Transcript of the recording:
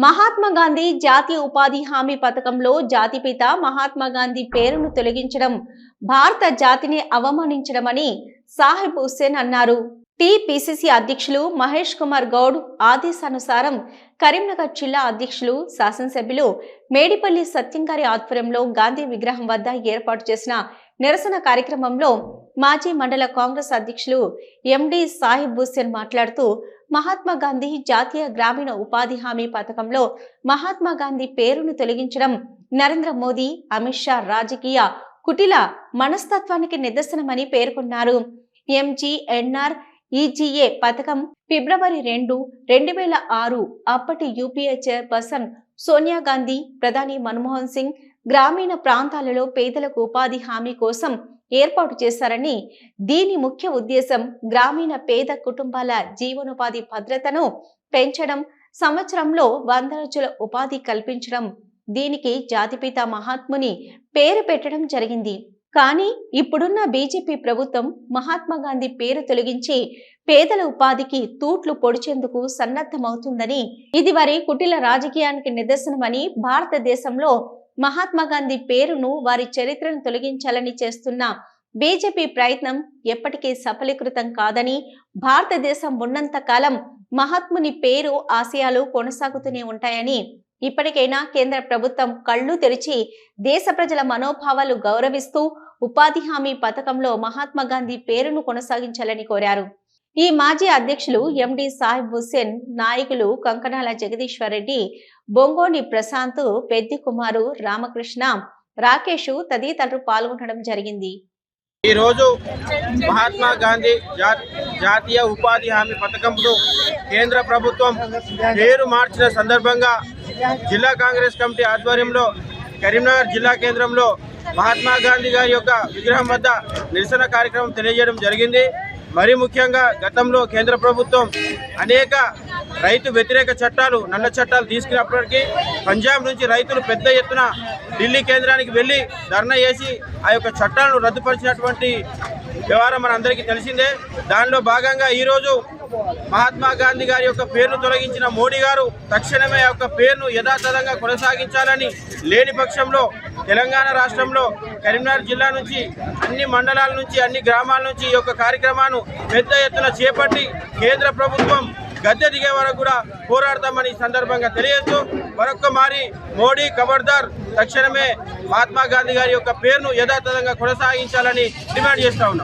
మహాత్మా గాంధీ జాతీయ ఉపాధి హామీ పథకంలో జాతిపిత మహాత్మా గాంధీ పేరును తొలగించడం భారత జాతిని అవమానించడమని సాహిబ్ హుస్సేన్ అన్నారు. టీపీసీసీ అధ్యక్షులు మహేష్ కుమార్ గౌడ్ ఆదేశానుసారం కరీంనగర్ జిల్లా అధ్యక్షులు శాసనసభ్యులు మేడిపల్లి సత్యం గారి ఆధ్వర్యంలో గాంధీ విగ్రహం వద్ద ఏర్పాటు చేసిన నిరసన కార్యక్రమంలో మాజీ మండల కాంగ్రెస్ అధ్యక్షులు ఎండి సాహిబ్ హుస్సేన్ మాట్లాడుతూ, మహాత్మా గాంధీ జాతీయ గ్రామీణ ఉపాధి హామీ పథకంలో మహాత్మా గాంధీ పేరును తొలగించడం నరేంద్ర మోదీ, అమిత్ షా రాజకీయ కుటిల మనస్తత్వానికి నిదర్శనమని పేర్కొన్నారు. ఎంజీఎన్ఆర్ఈజీఏ పథకం ఫిబ్రవరి 2, 2006 అప్పటి యూపీఏ చైర్పర్సన్ సోనియా గాంధీ, ప్రధాని మన్మోహన్ సింగ్ గ్రామీణ ప్రాంతాలలో పేదలకు ఉపాధి హామీ కోసం ఏర్పాటు చేశారని, దీని ముఖ్య ఉద్దేశం గ్రామీణ పేద కుటుంబాల జీవనోపాధి భద్రతను పెంచడం, సంవత్సరంలో 100 రోజుల ఉపాధి కల్పించడం. దీనికి జాతిపిత మహాత్ముని పేరు పెట్టడం జరిగింది. కానీ ఇప్పుడున్న బీజేపీ ప్రభుత్వం మహాత్మా గాంధీ పేరు తొలగించి పేదల ఉపాధికి తూట్లు పొడిచేందుకు సన్నద్ధమవుతుందని, ఇది వారి కుటిల రాజకీయానికి నిదర్శనమని, భారతదేశంలో మహాత్మా గాంధీ పేరును, వారి చరిత్రను తొలగించాలని చేస్తున్న బీజేపీ ప్రయత్నం ఎప్పటికీ సఫలీకృతం కాదని, భారతదేశం ఉన్నంత కాలం మహాత్ముని పేరు, ఆశయాలు కొనసాగుతూనే ఉంటాయని, ఇప్పటికైనా కేంద్ర ప్రభుత్వం కళ్ళు తెరిచి దేశ ప్రజల మనోభావాలు గౌరవిస్తూ ఉపాధి హామీ పథకంలో మహాత్మా గాంధీ పేరును కొనసాగించాలని కోరారు. ఈ మాజీ అధ్యక్షులు ఎండి సాహిబ్ హుస్సేన్, నాయకులు కంకణాల జగదీశ్వర్ రెడ్డి, బొంగోని ప్రశాంత్, పెద్ది కుమారు, రామకృష్ణ, రాకేష్ తదితరులు పాల్గొనడం జరిగింది. ఈ రోజు మహాత్మా గాంధీ జాతీయ ఉపాధి హామీ పథకంలో కేంద్ర ప్రభుత్వం పేరు మార్చిన సందర్భంగా జిల్లా కాంగ్రెస్ కమిటీ ఆధ్వర్యంలో కరీంనగర్ జిల్లా కేంద్రంలో మహాత్మా గాంధీ గారి యొక్క విగ్రహం వద్ద నిరసన కార్యక్రమం తెలియజేయడం జరిగింది. మరీ ముఖ్యంగా గతంలో కేంద్ర ప్రభుత్వం అనేక రైతు వ్యతిరేక చట్టాలు, నల్ల చట్టాలు తీసుకున్నప్పటికీ పంజాబ్ నుంచి రైతులు పెద్ద ఎత్తున ఢిల్లీ కేంద్రానికి వెళ్ళి ధర్నా చేసి ఆ యొక్క చట్టాలను రద్దుపరిచినటువంటి వ్యవహారం మనందరికీ తెలిసిందే. దానిలో భాగంగా ఈరోజు మహాత్మా గాంధీ గారి యొక్క పేరును తొలగించిన మోడీ గారు తక్షణమే ఆ యొక్క పేరును యథాతథంగా కొనసాగించాలని, లేని పక్షంలో తెలంగాణ రాష్ట్రంలో కరీంనగర్ జిల్లా నుంచి అన్ని మండలాల నుంచి, అన్ని గ్రామాల నుంచి ఈ యొక్క కార్యక్రమాన్ని పెద్ద ఎత్తున చేపట్టి కేంద్ర ప్రభుత్వం గద్దె దిగే వరకు కూడా పోరాడతామని సందర్భంగా తెలియజేస్తూ, మరొక్క మారి మోడీ ఖబర్దార్, తక్షణమే మహాత్మా గాంధీ గారి యొక్క పేరును యథాతథంగా కొనసాగించాలని డిమాండ్ చేస్తా ఉన్నాం.